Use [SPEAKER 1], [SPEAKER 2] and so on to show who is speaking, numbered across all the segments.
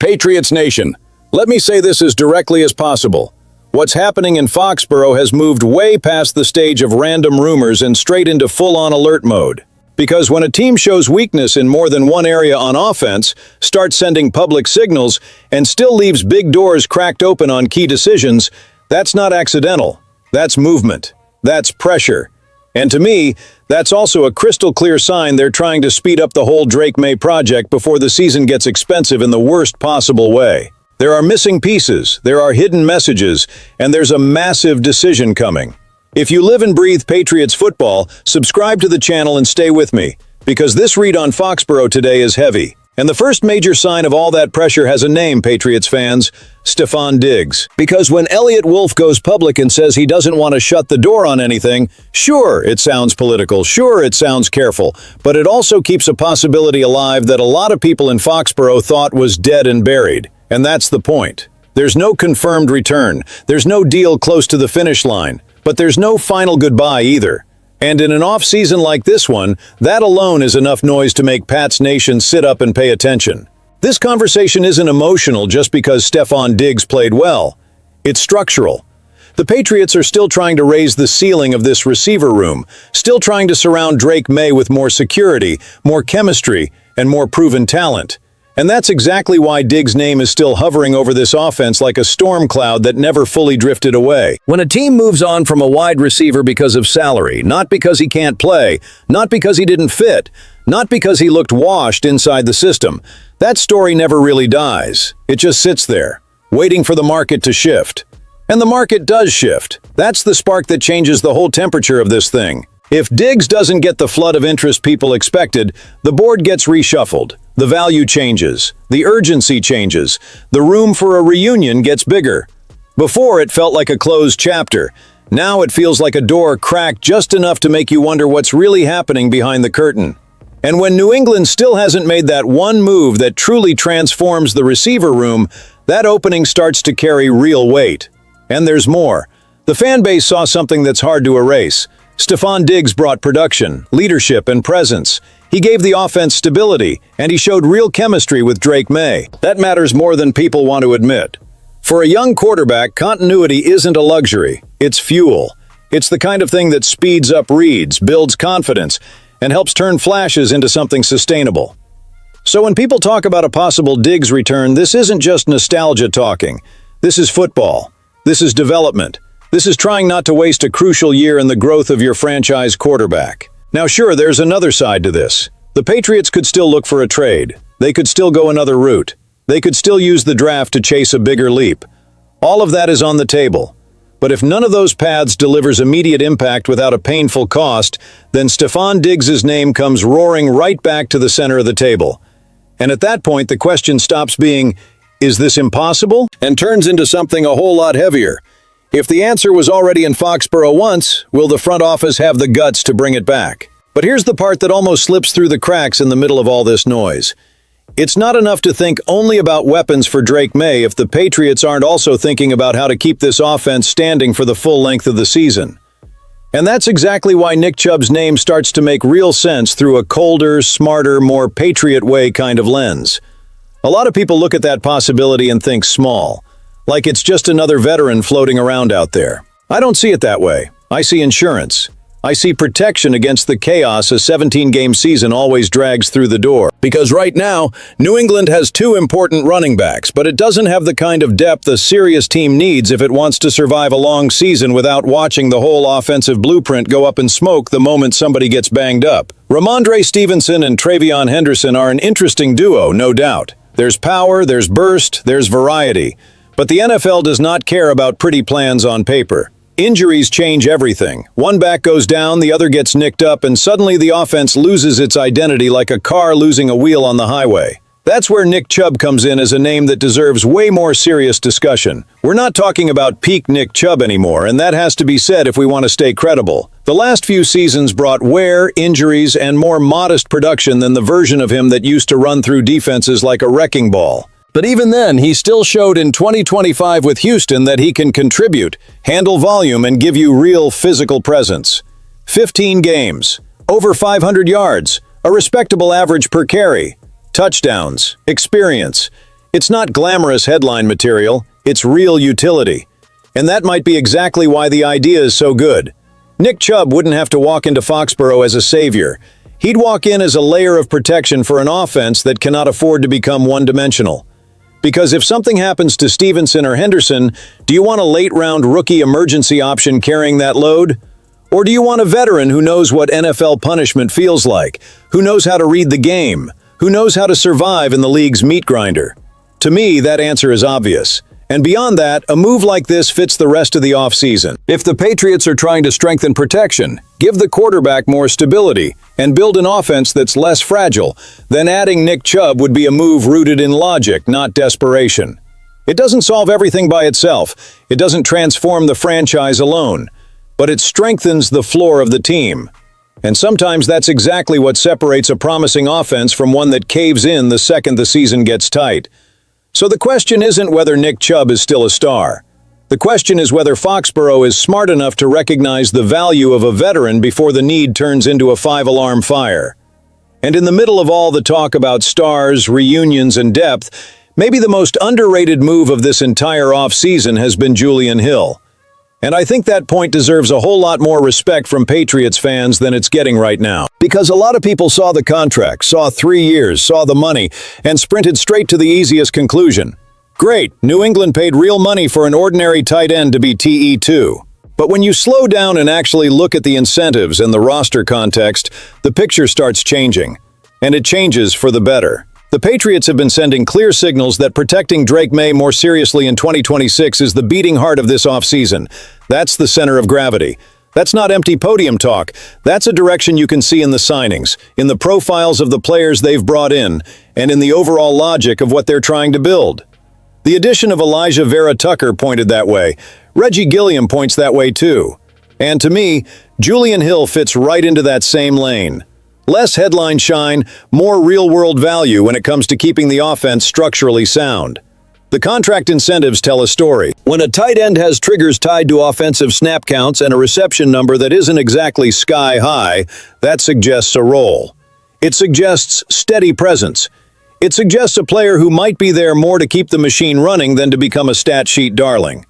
[SPEAKER 1] Patriots Nation, let me say this as directly as possible. What's happening in Foxborough has moved way past the stage of random rumors and straight into full-on alert mode. Because when a team shows weakness in more than one area on offense, starts sending public signals, and still leaves big doors cracked open on key decisions, that's not accidental. That's movement. That's pressure. And to me, that's also a crystal clear sign they're trying to speed up the whole Drake Maye project before the season gets expensive in the worst possible way. There are missing pieces, there are hidden messages, and there's a massive decision coming. If you live and breathe Patriots football, subscribe to the channel and stay with me, because this read on Foxborough today is heavy. And the first major sign of all that pressure has a name, Patriots fans: Stefon Diggs. Because when Elliot Wolf goes public and says he doesn't want to shut the door on anything, sure, it sounds political, sure, it sounds careful, but it also keeps a possibility alive that a lot of people in Foxborough thought was dead and buried. And that's the point. There's no confirmed return, there's no deal close to the finish line, but there's no final goodbye either. And in an off-season like this one, that alone is enough noise to make Pats Nation sit up and pay attention. This conversation isn't emotional just because Stefon Diggs played well. It's structural. The Patriots are still trying to raise the ceiling of this receiver room, still trying to surround Drake Maye with more security, more chemistry, and more proven talent. And that's exactly why Diggs' name is still hovering over this offense like a storm cloud that never fully drifted away. When a team moves on from a wide receiver because of salary, not because he can't play, not because he didn't fit, not because he looked washed inside the system, that story never really dies. It just sits there, waiting for the market to shift. And the market does shift. That's the spark that changes the whole temperature of this thing. If Diggs doesn't get the flood of interest people expected, the board gets reshuffled. The value changes, the urgency changes, the room for a reunion gets bigger. Before, it felt like a closed chapter. Now it feels like a door cracked just enough to make you wonder what's really happening behind the curtain. And when New England still hasn't made that one move that truly transforms the receiver room, that opening starts to carry real weight. And there's more. The fan base saw something that's hard to erase. Stefon Diggs brought production, leadership, and presence. He gave the offense stability, and he showed real chemistry with Drake Maye. That matters more than people want to admit. For a young quarterback, continuity isn't a luxury, it's fuel. It's the kind of thing that speeds up reads, builds confidence, and helps turn flashes into something sustainable. So when people talk about a possible Diggs return, this isn't just nostalgia talking. This is football. This is development. This is trying not to waste a crucial year in the growth of your franchise quarterback. Now sure, there's another side to this. The Patriots could still look for a trade. They could still go another route. They could still use the draft to chase a bigger leap. All of that is on the table. But if none of those paths delivers immediate impact without a painful cost, then Stefon Diggs' name comes roaring right back to the center of the table. And at that point, the question stops being, is this impossible? And turns into something a whole lot heavier. If the answer was already in Foxborough once, will the front office have the guts to bring it back? But here's the part that almost slips through the cracks in the middle of all this noise. It's not enough to think only about weapons for Drake Maye if the Patriots aren't also thinking about how to keep this offense standing for the full length of the season. And that's exactly why Nick Chubb's name starts to make real sense through a colder, smarter, more Patriot way kind of lens. A lot of people look at that possibility and think small, like it's just another veteran floating around out there. I don't see it that way. I see insurance. I see protection against the chaos a 17-game season always drags through the door. Because right now, New England has two important running backs, but it doesn't have the kind of depth a serious team needs if it wants to survive a long season without watching the whole offensive blueprint go up in smoke the moment somebody gets banged up. Ramondre Stevenson and Travion Henderson are an interesting duo, no doubt. There's power, there's burst, there's variety. But the NFL does not care about pretty plans on paper. Injuries change everything. One back goes down, the other gets nicked up, and suddenly the offense loses its identity like a car losing a wheel on the highway. That's where Nick Chubb comes in as a name that deserves way more serious discussion. We're not talking about peak Nick Chubb anymore, and that has to be said if we want to stay credible. The last few seasons brought wear, injuries, and more modest production than the version of him that used to run through defenses like a wrecking ball. But even then, he still showed in 2025 with Houston that he can contribute, handle volume, and give you real physical presence. 15 games, over 500 yards, a respectable average per carry, touchdowns, experience. It's not glamorous headline material, it's real utility. And that might be exactly why the idea is so good. Nick Chubb wouldn't have to walk into Foxborough as a savior. He'd walk in as a layer of protection for an offense that cannot afford to become one-dimensional. Because if something happens to Stevenson or Henderson, do you want a late-round rookie emergency option carrying that load? Or do you want a veteran who knows what NFL punishment feels like, who knows how to read the game, who knows how to survive in the league's meat grinder? To me, that answer is obvious. And beyond that, a move like this fits the rest of the offseason. If the Patriots are trying to strengthen protection, give the quarterback more stability, and build an offense that's less fragile, then adding Nick Chubb would be a move rooted in logic, not desperation. It doesn't solve everything by itself. It doesn't transform the franchise alone. But it strengthens the floor of the team. And sometimes that's exactly what separates a promising offense from one that caves in the second the season gets tight. So the question isn't whether Nick Chubb is still a star. The question is whether Foxborough is smart enough to recognize the value of a veteran before the need turns into a five-alarm fire. And in the middle of all the talk about stars, reunions, and depth, maybe the most underrated move of this entire offseason has been Julian Hill. And I think that point deserves a whole lot more respect from Patriots fans than it's getting right now. Because a lot of people saw the contract, saw 3 years, saw the money, and sprinted straight to the easiest conclusion. Great, New England paid real money for an ordinary tight end to be TE2. But when you slow down and actually look at the incentives and the roster context, the picture starts changing. And it changes for the better. The Patriots have been sending clear signals that protecting Drake Maye more seriously in 2026 is the beating heart of this offseason. That's the center of gravity. That's not empty podium talk. That's a direction you can see in the signings, in the profiles of the players they've brought in, and in the overall logic of what they're trying to build. The addition of Elijah Vera Tucker pointed that way. Reggie Gilliam points that way too. And to me, Julian Hill fits right into that same lane. Less headline shine, more real-world value when it comes to keeping the offense structurally sound. The contract incentives tell a story. When a tight end has triggers tied to offensive snap counts and a reception number that isn't exactly sky-high, that suggests a role. It suggests steady presence. It suggests a player who might be there more to keep the machine running than to become a stat sheet darling.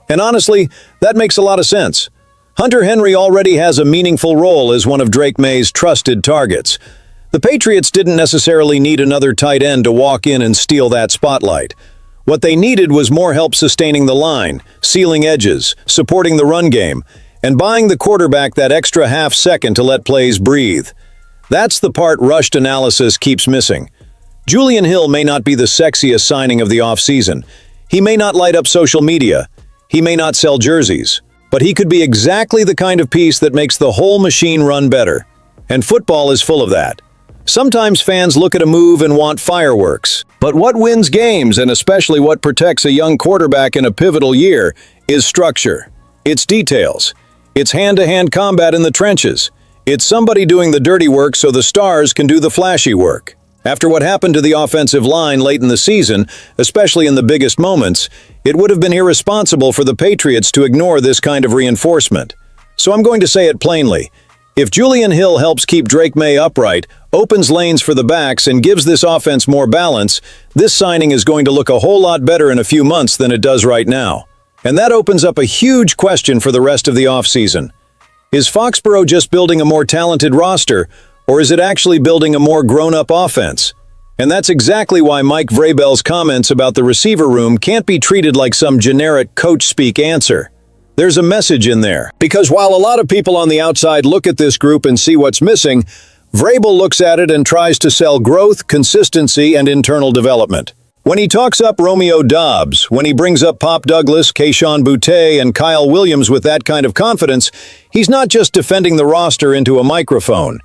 [SPEAKER 1] And honestly, that makes a lot of sense. Hunter Henry already has a meaningful role as one of Drake Maye's trusted targets. The Patriots didn't necessarily need another tight end to walk in and steal that spotlight. What they needed was more help sustaining the line, sealing edges, supporting the run game, and buying the quarterback that extra half second to let plays breathe. That's the part rushed analysis keeps missing. Julian Hill may not be the sexiest signing of the offseason. He may not light up social media. He may not sell jerseys. But he could be exactly the kind of piece that makes the whole machine run better. And football is full of that. Sometimes fans look at a move and want fireworks. But what wins games, and especially what protects a young quarterback in a pivotal year, is structure. It's details. It's hand-to-hand combat in the trenches. It's somebody doing the dirty work so the stars can do the flashy work. After what happened to the offensive line late in the season, especially in the biggest moments, it would have been irresponsible for the Patriots to ignore this kind of reinforcement. So I'm going to say it plainly. If Julian Hill helps keep Drake Maye upright, opens lanes for the backs, and gives this offense more balance, this signing is going to look a whole lot better in a few months than it does right now. And that opens up a huge question for the rest of the offseason. Is Foxborough just building a more talented roster, or is it actually building a more grown-up offense? And that's exactly why Mike Vrabel's comments about the receiver room can't be treated like some generic coach-speak answer. There's a message in there. Because while a lot of people on the outside look at this group and see what's missing, Vrabel looks at it and tries to sell growth, consistency, and internal development. When he talks up Romeo Doubs, when he brings up Pop Douglas, Kayshon Boutte, and Kyle Williams with that kind of confidence, he's not just defending the roster into a microphone.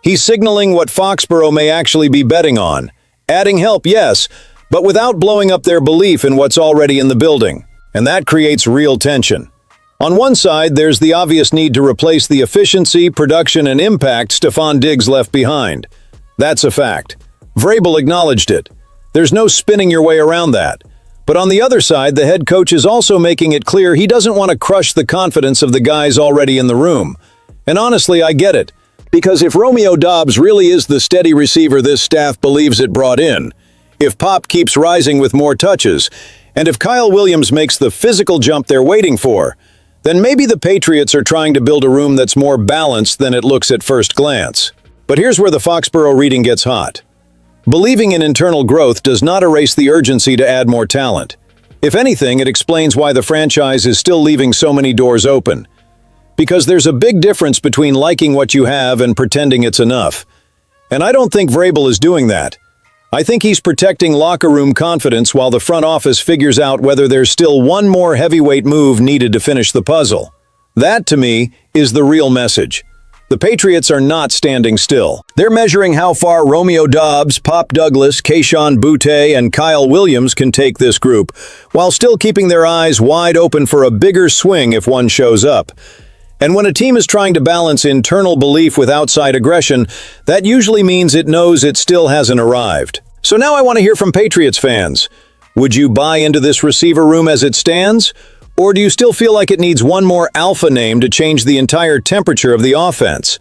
[SPEAKER 1] He's signaling what Foxborough may actually be betting on. Adding help, yes, but without blowing up their belief in what's already in the building. And that creates real tension. On one side, there's the obvious need to replace the efficiency, production, and impact Stefon Diggs left behind. That's a fact. Vrabel acknowledged it. There's no spinning your way around that. But on the other side, the head coach is also making it clear he doesn't want to crush the confidence of the guys already in the room. And honestly, I get it. Because if Romeo Doubs really is the steady receiver this staff believes it brought in, if Pop keeps rising with more touches, and if Kyle Williams makes the physical jump they're waiting for, then maybe the Patriots are trying to build a room that's more balanced than it looks at first glance. But here's where the Foxboro reading gets hot. Believing in internal growth does not erase the urgency to add more talent. If anything, it explains why the franchise is still leaving so many doors open. Because there's a big difference between liking what you have and pretending it's enough. And I don't think Vrabel is doing that. I think he's protecting locker room confidence while the front office figures out whether there's still one more heavyweight move needed to finish the puzzle. That, to me, is the real message. The Patriots are not standing still. They're measuring how far Romeo Doubs, Pop Douglas, Kayshon Boutte, and Kyle Williams can take this group, while still keeping their eyes wide open for a bigger swing if one shows up. And when a team is trying to balance internal belief with outside aggression, that usually means it knows it still hasn't arrived. So now I want to hear from Patriots fans. Would you buy into this receiver room as it stands? Or do you still feel like it needs one more alpha name to change the entire temperature of the offense?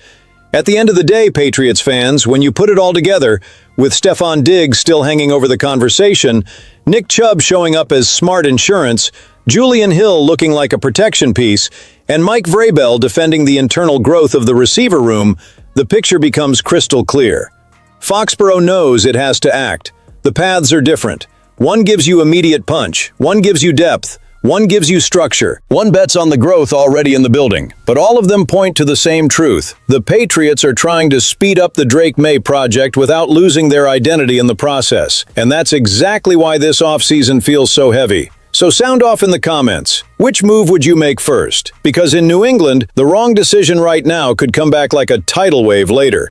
[SPEAKER 1] At the end of the day, Patriots fans, when you put it all together, with Stefon Diggs still hanging over the conversation, Nick Chubb showing up as smart insurance, Julian Hill looking like a protection piece, and Mike Vrabel defending the internal growth of the receiver room, the picture becomes crystal clear. Foxborough knows it has to act. The paths are different. One gives you immediate punch, one gives you depth, one gives you structure. One bets on the growth already in the building, but all of them point to the same truth. The Patriots are trying to speed up the Drake Maye project without losing their identity in the process. And that's exactly why this offseason feels so heavy. So sound off in the comments. Which move would you make first? Because in New England, the wrong decision right now could come back like a tidal wave later.